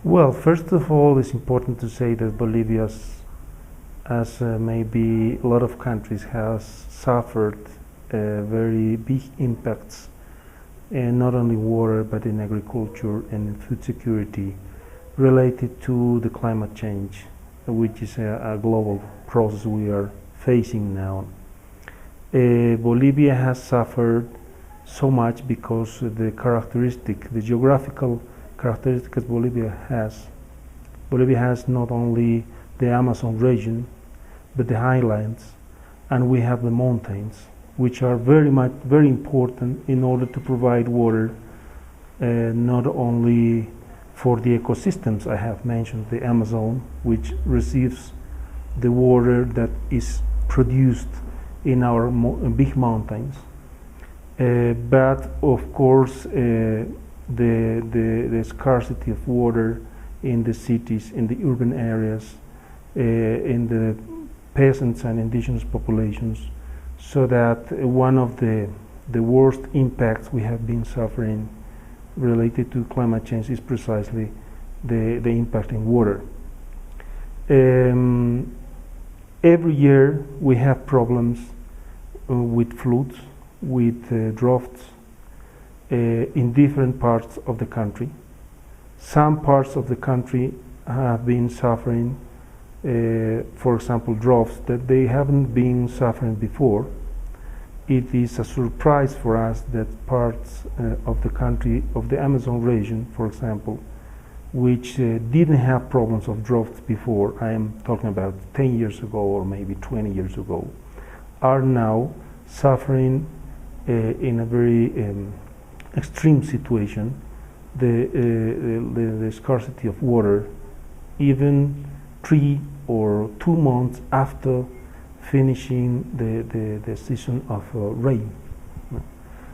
Well, first of all, it's important to say that Bolivia, as maybe a lot of countries, has suffered very big impacts, not only water but in agriculture and in food security, related to the climate change, which is a global process we are facing now. Bolivia has suffered so much because the geographical characteristics Bolivia has not only the Amazon region, but the highlands, and we have the mountains, which are very important in order to provide water, not only for the ecosystems I have mentioned, the Amazon, which receives the water that is produced in our big mountains, but of course the scarcity of water in the cities, in the urban areas, in the peasants and indigenous populations, so that one of the worst impacts we have been suffering related to climate change is precisely the impact in water. Every year we have problems with floods, with droughts in different parts of the country. Some parts of the country have been suffering, for example, droughts that they haven't been suffering before. It is a surprise for us that parts of the country, of the Amazon region, for example, which didn't have problems of droughts before, I am talking about 10 years ago or maybe 20 years ago, are now suffering in a very extreme situation, the scarcity of water, even 3 or 2 months after finishing the season of rain.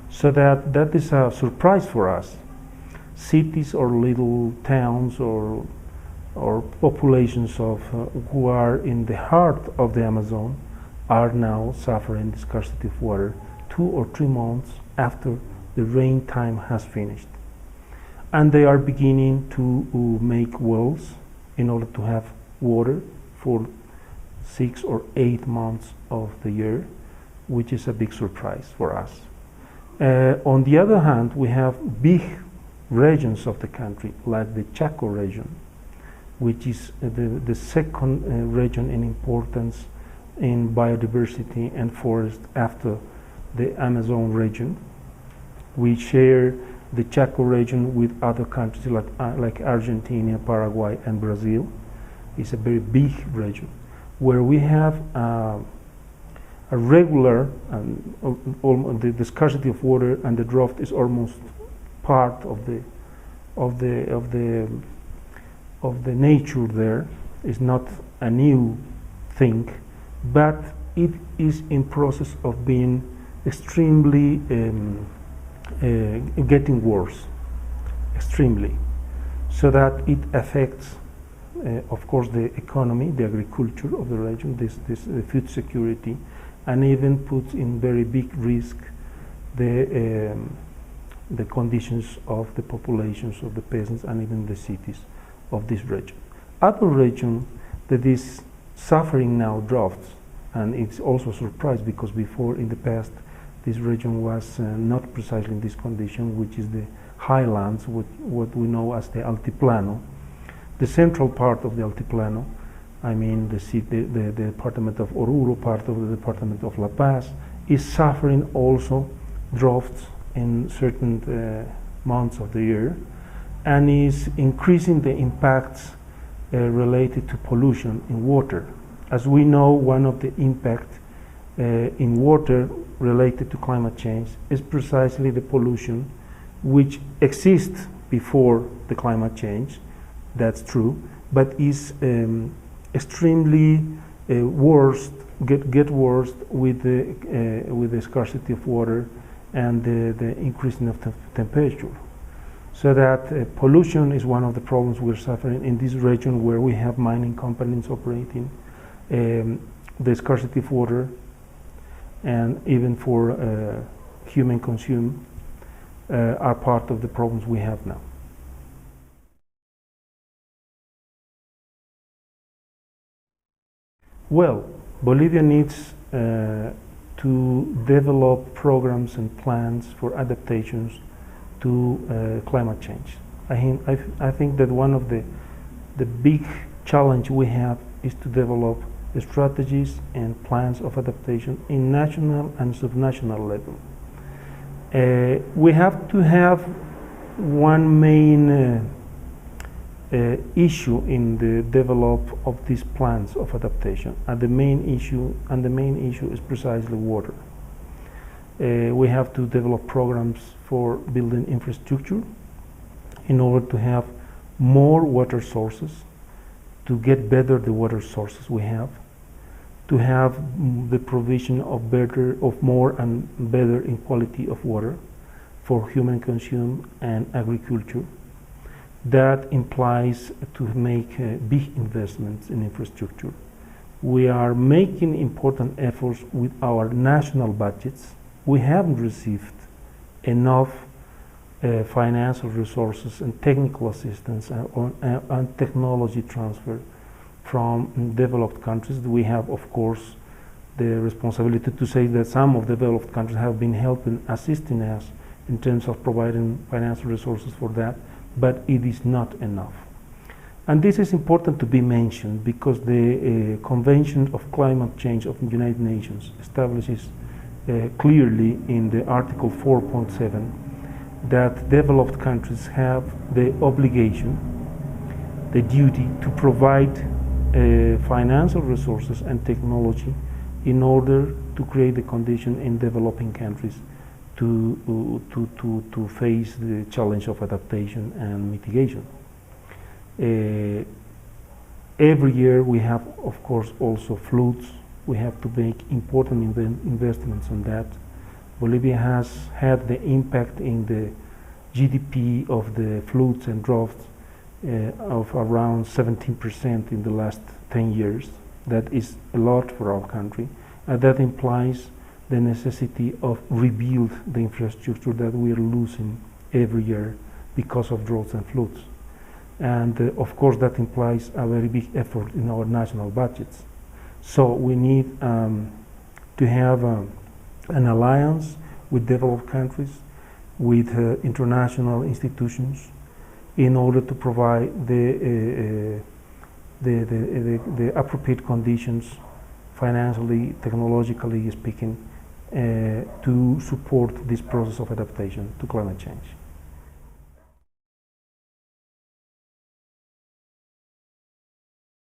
So that is a surprise for us. Cities or little towns or populations of who are in the heart of the Amazon are now suffering the scarcity of water 2 or 3 months after the rain time has finished. And they are beginning to make wells in order to have water for 6 or 8 months of the year, which is a big surprise for us. On the other hand, we have big regions of the country, like the Chaco region, which is the second region in importance in biodiversity and forest after the Amazon region. We share the Chaco region with other countries like Argentina, Paraguay, and Brazil. It's a very big region where we have a regular, the scarcity of water and the drought is almost part of the nature there. It's not a new thing, but it is in process of being extremely getting worse, extremely, so that it affects, of course, the economy, the agriculture of the region, this food security, and even puts in very big risk the conditions of the populations of the peasants and even the cities of this region. Other region that is suffering now droughts, and it's also a surprise because before in the past this region was not precisely in this condition, which is the highlands, what we know as the Altiplano. The central part of the Altiplano, I mean the department of Oruro, part of the department of La Paz, is suffering also droughts in certain months of the year, and is increasing the impacts related to pollution in water. As we know, one of the impacts in water related to climate change is precisely the pollution which exists before the climate change, that's true, but is extremely worse, get worse with the scarcity of water and the increasing of temperature. So that pollution is one of the problems we're suffering in this region where we have mining companies operating, the scarcity of water, and even for human consume are part of the problems we have now. Well, Bolivia needs to develop programs and plans for adaptations to climate change. I think that one of the big challenge we have is to develop strategies and plans of adaptation in national and subnational level. We have to have one main issue in the development of these plans of adaptation, and the main issue is precisely water. We have to develop programs for building infrastructure in order to have more water sources, to get better the water sources we have, to have the provision of more and better in quality of water for human consume and agriculture. That implies to make big investments in infrastructure. We are making important efforts with our national budgets. We haven't received enough financial resources and technical assistance and technology transfer from developed countries. We have, of course, the responsibility to say that some of the developed countries have been helping, assisting us in terms of providing financial resources for that, but it is not enough. And this is important to be mentioned because the Convention of Climate Change of the United Nations establishes clearly in the Article 4.7 that developed countries have the obligation, the duty to provide financial resources and technology in order to create the condition in developing countries to face the challenge of adaptation and mitigation. Every year we have, of course, also floods. We have to make important investments on that. Bolivia has had the impact in the GDP of the floods and droughts of around 17% in the last 10 years. That is a lot for our country, and that implies the necessity of rebuild the infrastructure that we are losing every year because of droughts and floods. And of course that implies a very big effort in our national budgets. So we need to have an alliance with developed countries, with international institutions, in order to provide the appropriate conditions, financially, technologically speaking, to support this process of adaptation to climate change.